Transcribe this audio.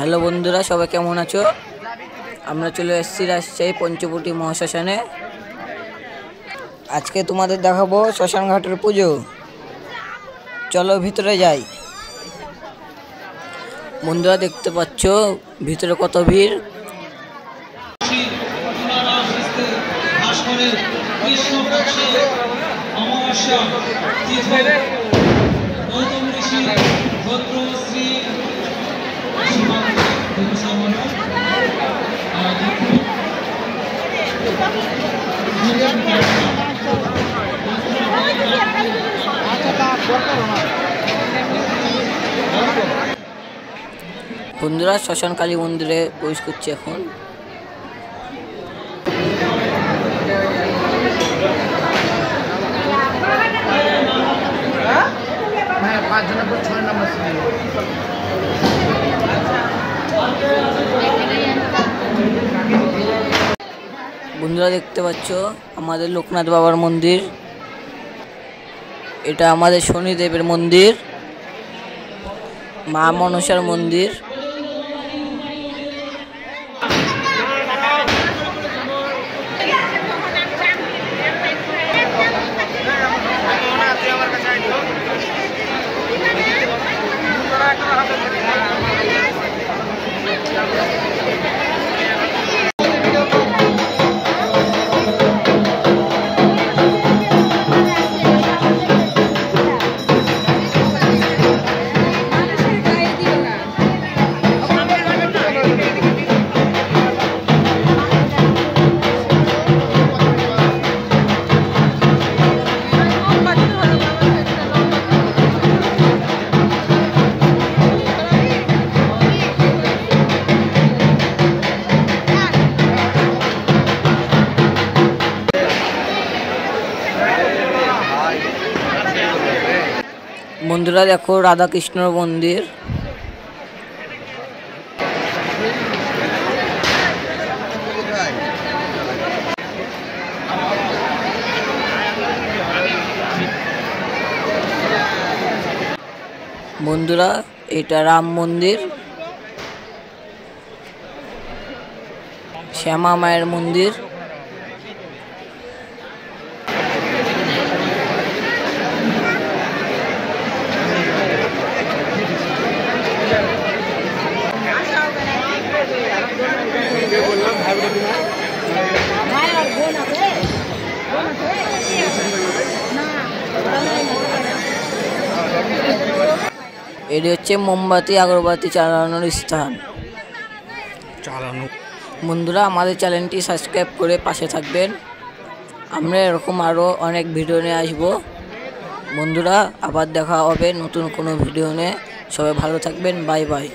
Hello বন্ধুরা, সবাই কেমন আছো? আমরা চলে এসেছি রাজশাহী পঞ্চবটি মহাশ্মশানে। আজকে তোমাদের দেখাবো শ্মশান ঘাটের পুজো। চলো ভিতরে যাই। বন্ধুরা দেখতে পাচ্ছ ভিতরে কত ভিড়। বন্ধুরা শ্মশান কালী মন্দিরে প্রবেশ করছে এখন। বন্ধুরা দেখতে পাচ্ছ আমাদের লোকনাথ বাবার মন্দির, এটা আমাদের শনিদেবের মন্দির, মা মনসার মন্দির। বন্ধুরা দেখো রাধাকৃষ্ণর মন্দির। বন্ধুরা এটা রাম মন্দির, শ্যামা মায়ের মন্দির। এটি হচ্ছে মোমবাতি আগরবাতি চালানোর স্থান। বন্ধুরা আমাদের চ্যানেলটি সাবস্ক্রাইব করে পাশে থাকবেন। আমরা এরকম আরও অনেক ভিডিও নিয়ে আসবো। বন্ধুরা আবার দেখা হবে নতুন কোনো ভিডিও নিয়ে। সবাই ভালো থাকবেন। Bye bye.